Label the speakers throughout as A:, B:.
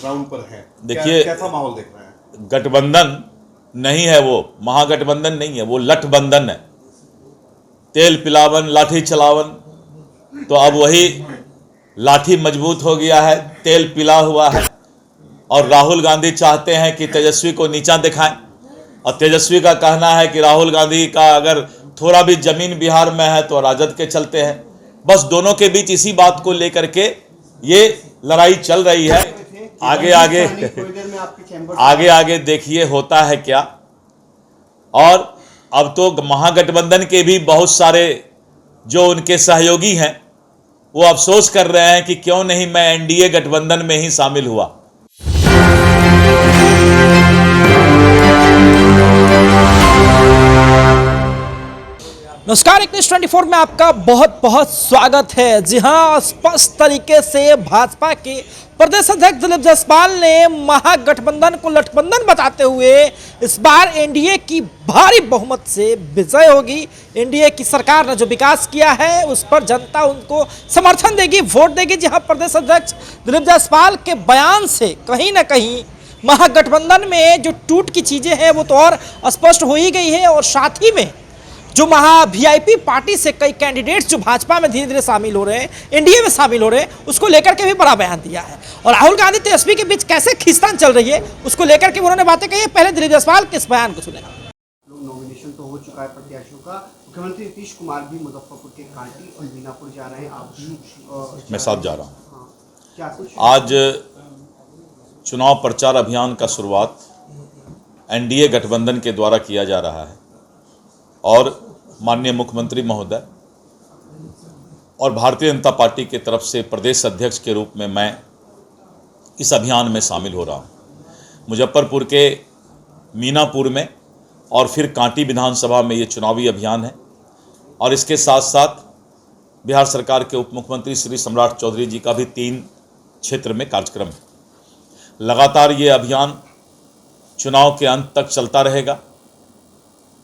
A: Ground पर है।
B: देखिए,
A: कैसा माहौल देख रहे हैं?
B: गठबंधन नहीं है, वो महागठबंधन नहीं है, वो लठबंधन है। तेल पिलावन लाठी चलावन, तो अब वही लाठी मजबूत हो गया है, तेल पिला हुआ है। और राहुल गांधी चाहते हैं कि तेजस्वी को नीचा दिखाएं, और तेजस्वी का कहना है कि राहुल गांधी का अगर थोड़ा भी जमीन बिहार में है तो राजद के चलते हैं। बस दोनों के बीच इसी बात को लेकर के ये लड़ाई चल रही है। आगे आगे आगे आगे देखिए होता है क्या। और अब तो महागठबंधन के भी बहुत सारे जो उनके सहयोगी हैं वो अफसोस कर रहे हैं कि क्यों नहीं मैं एनडीए गठबंधन में ही शामिल हुआ।
C: नमस्कार, 1924 में आपका बहुत बहुत स्वागत है। जी हां, स्पष्ट तरीके से भाजपा के प्रदेश अध्यक्ष दिलीप जायसवाल ने महागठबंधन को लठबंधन बताते हुए इस बार एनडीए की भारी बहुमत से विजय होगी। एनडीए की सरकार ने जो विकास किया है उस पर जनता उनको समर्थन देगी, वोट देगी। जी हां, प्रदेश अध्यक्ष दिलीप जायसवाल के बयान से कहीं ना कहीं महागठबंधन में जो टूट की चीजें हैं वो तो और स्पष्ट हो ही गई है। और साथ ही में जो महा वीआईपी पार्टी से कई कैंडिडेट्स जो भाजपा में धीरे धीरे शामिल हो रहे हैं, एनडीए में शामिल हो रहे हैं, उसको लेकर के भी बड़ा बयान दिया है। और राहुल गांधी तेजस्वी के बीच कैसे खींचतान चल रही है उसको लेकर के उन्होंने बातें कही है। पहले दिलीप जायसवाल के इस बयान को सुने।
D: नॉमिनेशन तो हो चुका है प्रत्याशियों का। मुख्यमंत्री नीतीश कुमार भी मुजफ्फरपुर के कांटी और मीनापुर जा रहे हैं, आप भी
B: मैं साथ जा रहा हूँ।
D: हाँ, क्या कुछ
B: आज चुनाव प्रचार अभियान का शुरुआत एनडीए गठबंधन के द्वारा किया जा रहा है और माननीय मुख्यमंत्री महोदय और भारतीय जनता पार्टी की तरफ से प्रदेश अध्यक्ष के रूप में मैं इस अभियान में शामिल हो रहा हूँ। मुजफ्फरपुर के मीनापुर में और फिर कांटी विधानसभा में ये चुनावी अभियान है। और इसके साथ साथ बिहार सरकार के उप मुख्यमंत्री श्री सम्राट चौधरी जी का भी 3 क्षेत्र में कार्यक्रम है। लगातार ये अभियान चुनाव के अंत तक चलता रहेगा।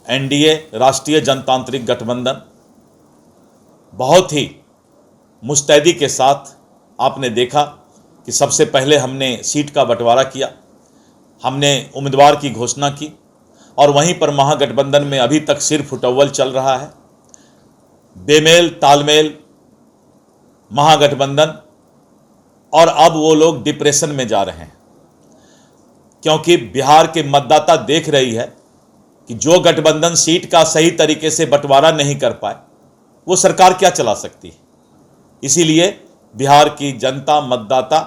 B: एनडीए राष्ट्रीय जनतांत्रिक गठबंधन बहुत ही मुस्तैदी के साथ, आपने देखा कि सबसे पहले हमने सीट का बंटवारा किया, हमने उम्मीदवार की घोषणा की और वहीं पर महागठबंधन में अभी तक सिर फुटअव्वल चल रहा है। बेमेल तालमेल महागठबंधन, और अब वो लोग डिप्रेशन में जा रहे हैं क्योंकि बिहार के मतदाता देख रही है कि जो गठबंधन सीट का सही तरीके से बंटवारा नहीं कर पाए वो सरकार क्या चला सकती है। इसीलिए बिहार की जनता मतदाता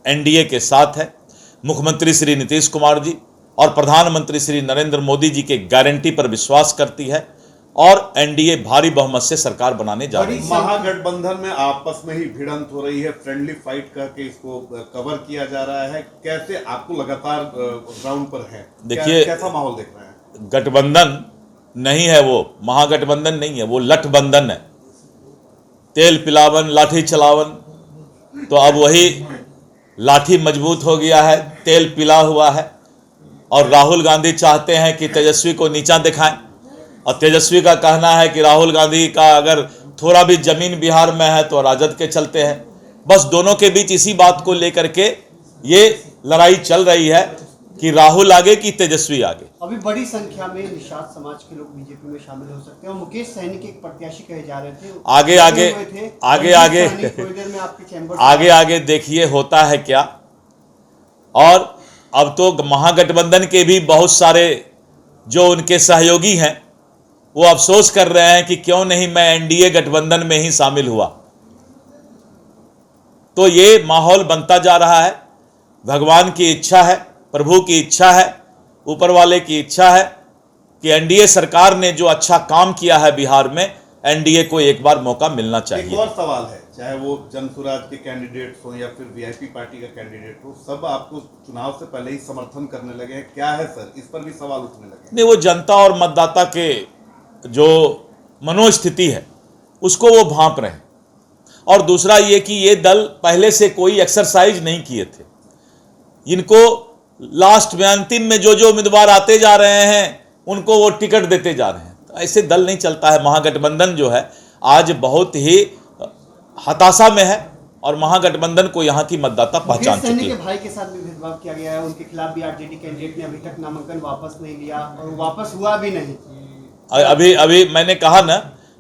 B: एनडीए के साथ है। मुख्यमंत्री श्री नीतीश कुमार जी और प्रधानमंत्री श्री नरेंद्र मोदी जी के गारंटी पर विश्वास करती है और एनडीए भारी बहुमत से सरकार बनाने जा रही है।
A: महागठबंधन में आपस में ही भिड़ंत हो रही है, फ्रेंडली फाइट करके इसको कवर किया जा रहा है। कैसे आपको लगातार ग्राउंड पर है,
B: देखिए,
A: कैसा माहौल देख रहे हैं?
B: गठबंधन नहीं है, वो महागठबंधन नहीं है, वो लठबंधन है। तेल पिलावन लाठी चलावन, तो अब वही लाठी मजबूत हो गया है, तेल पिला हुआ है। और राहुल गांधी चाहते हैं कि तेजस्वी को नीचा दिखाएं, और तेजस्वी का कहना है कि राहुल गांधी का अगर थोड़ा भी जमीन बिहार में है तो राजद के चलते हैं। बस दोनों के बीच इसी बात को लेकर के ये लड़ाई चल रही है कि राहुल आगे कि तेजस्वी आगे।
D: अभी बड़ी संख्या में निषाद समाज के लोग बीजेपी में शामिल हो सकते हैं और मुकेश सहनी के एक प्रत्याशी कहे जा रहे थे।
B: आगे आगे देखिए होता है क्या। और अब तो महागठबंधन के भी बहुत सारे जो उनके सहयोगी हैं वो अफसोस कर रहे हैं कि क्यों नहीं मैं एनडीए गठबंधन में ही शामिल हुआ। तो ये माहौल बनता जा रहा है। भगवान की इच्छा है, प्रभु की इच्छा है, ऊपर वाले की इच्छा है कि एनडीए सरकार ने जो अच्छा काम किया है बिहार में, एनडीए को एक बार मौका मिलना चाहिए।
A: एक और सवाल है, चाहे वो जनसुराज के कैंडिडेट्स हो या फिर वीआईपी पार्टी का कैंडिडेट हो, सब आपको चुनाव से पहले ही समर्थन करने लगे हैं। क्या है सर, इस पर भी सवाल उठने लगे?
B: नहीं, वो जनता और मतदाता के जो मनोस्थिति है उसको वो भांप रहे हैं। और दूसरा ये कि ये दल पहले से कोई एक्सरसाइज नहीं किए थे। इनको लास्ट में अंतिम में जो उम्मीदवार आते जा रहे हैं उनको वो टिकट देते जा रहे हैं। तो ऐसे दल नहीं चलता है। महागठबंधन जो है आज बहुत ही हताशा में है और महागठबंधन को यहाँ की मतदाता पहचान
D: मुकेश सहनी
B: चुकी
D: के
B: है।
D: भाई के साथ भी भेदभाव किया गया है, उनके खिलाफ भी आरजेडी कैंडिडेट ने अभी तक नामांकन वापस नहीं लिया और वापस हुआ भी नहीं।
B: अभी मैंने कहा ना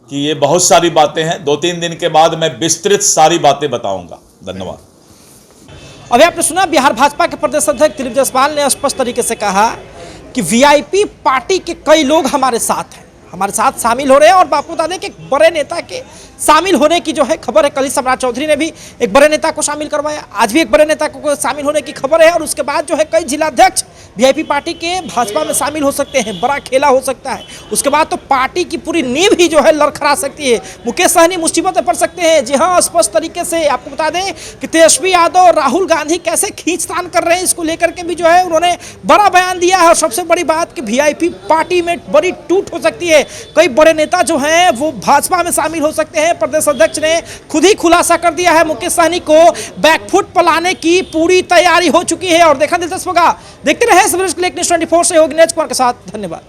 B: कि ये बहुत सारी बातें हैं, 2-3 दिन के बाद मैं विस्तृत सारी बातें बताऊंगा। धन्यवाद।
C: अभी आपने सुना बिहार भाजपा के प्रदेश अध्यक्ष दिलीप जायसवाल ने स्पष्ट तरीके से कहा कि वीआईपी पार्टी के कई लोग हमारे साथ शामिल हो रहे हैं और बापू दादे के एक बड़े नेता के शामिल होने की जो है खबर है। कल ही सम्राट चौधरी ने भी एक बड़े नेता को शामिल करवाया, आज भी एक बड़े नेता को शामिल होने की खबर है और उसके बाद जो है कई जिलाध्यक्ष वीआईपी पार्टी के भाजपा में शामिल हो सकते हैं। बड़ा खेला हो सकता है, उसके बाद तो पार्टी की पूरी नींव ही जो है लड़खड़ा सकती है। मुकेश सहनी मुसीबत में पड़ सकते हैं। जी हाँ, स्पष्ट तरीके से आपको बता दें कि तेजस्वी यादव और राहुल गांधी कैसे खींचतान कर रहे हैं, इसको लेकर के भी जो है उन्होंने बड़ा बयान दिया है। और सबसे बड़ी बात कि वीआईपी पार्टी में बड़ी टूट हो सकती है, कई बड़े नेता जो हैं वो भाजपा में शामिल हो सकते हैं। प्रदेश अध्यक्ष ने खुद ही खुलासा कर दिया है, मुकेश सहनी को बैकफुट पर लाने की पूरी तैयारी हो चुकी है और देखना दिलचस्प होगा। देखते रहे न्यूज़ 24 से योगेश कुमार के साथ। धन्यवाद।